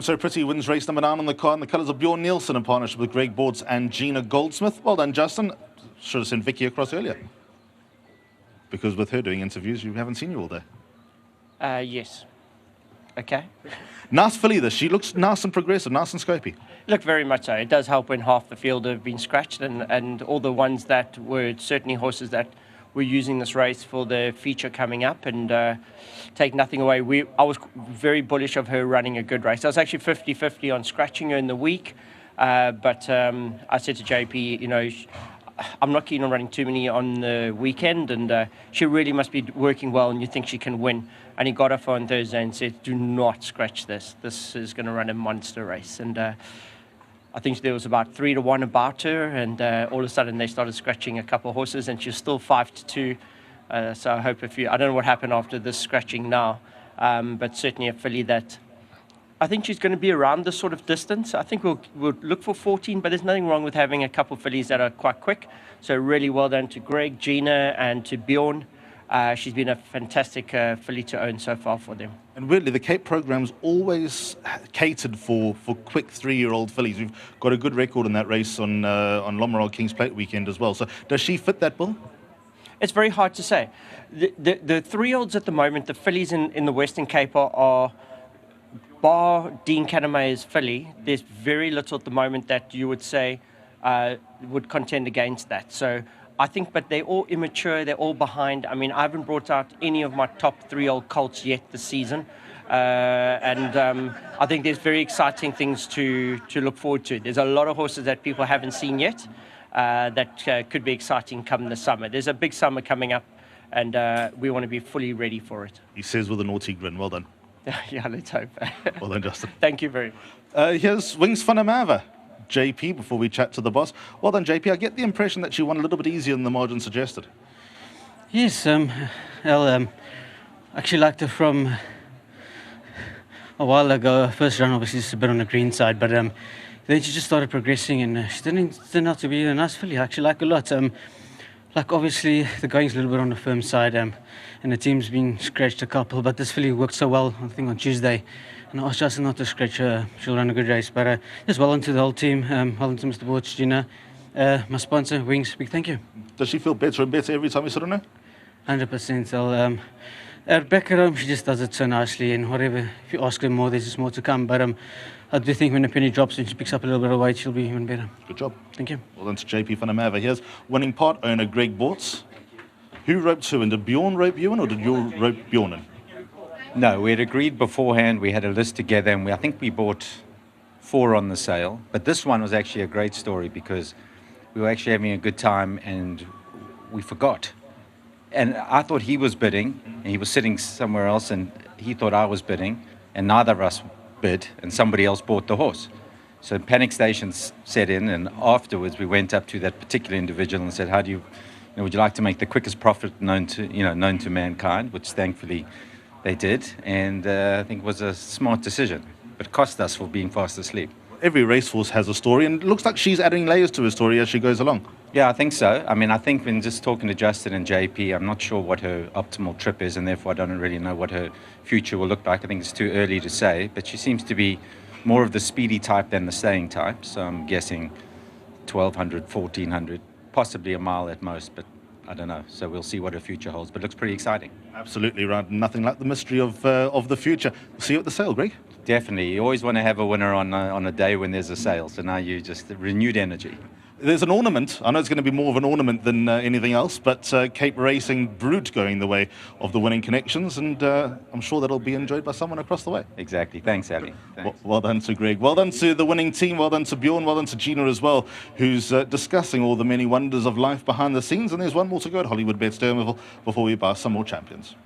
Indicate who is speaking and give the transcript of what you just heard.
Speaker 1: So PRITTI wins race number 9 on the card in the colours of Bjorn Nielsen in partnership with Greg Bortz and Gina Goldsmith. Well done, Justin. Should have sent Vicky across earlier, because with her doing interviews, you haven't seen you all day.
Speaker 2: Yes. Okay.
Speaker 1: Nice filly this. She looks nice and progressive, nice and scopy.
Speaker 2: Look, very much so. It does help when half the field have been scratched, and all the ones that were certainly horses that were using this race for the feature coming up, and take nothing away. I was very bullish of her running a good race. I was actually 50-50 on scratching her in the week, but I said to JP, you know, I'm not keen on running too many on the weekend, and she really must be working well, and you think she can win. And he got off on Thursday and said, do not scratch this. This is going to run a monster race. And I think there was about 3-1 about her, and all of a sudden they started scratching a couple of horses, and she's still 5-2. So I hope I don't know what happened after this scratching now, but certainly a filly that I think she's going to be around this sort of distance. I think we'll look for 14, but there's nothing wrong with having a couple of fillies that are quite quick. So really well done to Greg, Gina, and to Bjorn. She's been a fantastic filly to own so far for them.
Speaker 1: And weirdly, the Cape program's always catered for quick 3-year-old fillies. We've got a good record in that race on Lomaral King's Plate weekend as well. So does she fit that bill?
Speaker 2: It's very hard to say. The 3-year-olds at the moment, the fillies in the Western Cape are bar Dean Canamey's filly, there's very little at the moment that you would say would contend against that. So I think, but they're all immature, they're all behind. I mean, I haven't brought out any of my top 3-year-old colts yet this season. And I think there's very exciting things to look forward to. There's a lot of horses that people haven't seen yet that could be exciting come the summer. There's a big summer coming up, and we want to be fully ready for it.
Speaker 1: He says with a naughty grin. Well done.
Speaker 2: Yeah, let's hope.
Speaker 1: Well done, Justin.
Speaker 2: Thank you very much.
Speaker 1: Here's Wings Fanamava, JP, before we chat to the boss. Well done, JP. I get the impression that she won a little bit easier than the margin suggested.
Speaker 3: Yes, actually liked her from a while ago. First run, obviously, just a bit on the green side, but then she just started progressing, and she turned out to be a nice filly. I actually like her a lot. Like, obviously, the going's a little bit on the firm side, and the team's been scratched a couple, but this filly worked so well, I think, on Tuesday. And I asked Justin not to scratch her. She'll run a good race. But just well done to the whole team, well done to Mr. Bortz, Gina, my sponsor, Wings, big thank you.
Speaker 1: Does she feel better and better every time you sit on her?
Speaker 3: 100%. Back at home, she just does it so nicely, and whatever, if you ask her more, there's just more to come. But I do think when the penny drops and she picks up a little bit of weight, she'll be even better.
Speaker 1: Good job.
Speaker 3: Thank you.
Speaker 1: Well done to JP Fanamava. Here's winning part owner Greg Bortz. Who roped who in? Did Bjorn rope you in, or did you rope Bjorn in?
Speaker 4: No, we had agreed beforehand. We had a list together, and I think we bought 4 on the sale. But this one was actually a great story because we were actually having a good time and we forgot. And I thought he was bidding, and he was sitting somewhere else, and he thought I was bidding, and neither of us bid, and somebody else bought the horse. So panic stations set in, and afterwards we went up to that particular individual and said, "How do you know, would you like to make the quickest profit known to mankind?" Which thankfully they did, and I think it was a smart decision, but cost us for being fast asleep.
Speaker 1: Every racehorse has a story, and it looks like she's adding layers to her story as she goes along.
Speaker 4: Yeah, I think so. I mean, I think when just talking to Justin and JP, I'm not sure what her optimal trip is, and therefore I don't really know what her future will look like. I think it's too early to say, but she seems to be more of the speedy type than the staying type. So I'm guessing 1,200, 1,400, possibly a mile at most, but I don't know. So we'll see what her future holds, but it looks pretty exciting.
Speaker 1: Absolutely right. Nothing like the mystery of the future. See you at the sale, Greg.
Speaker 4: Definitely. You always want to have a winner on a day when there's a sale. So now you just renewed energy.
Speaker 1: There's an ornament. I know it's going to be more of an ornament than anything else, but Cape Racing Brute going the way of the winning connections, and I'm sure that'll be enjoyed by someone across the way.
Speaker 4: Exactly. Thanks, Ali. Thanks.
Speaker 1: Well done to Greg. Well done to the winning team. Well done to Bjorn. Well done to Gina as well, who's discussing all the many wonders of life behind the scenes. And there's one more to go at Hollywoodbets Durbanville before we buy some more champions.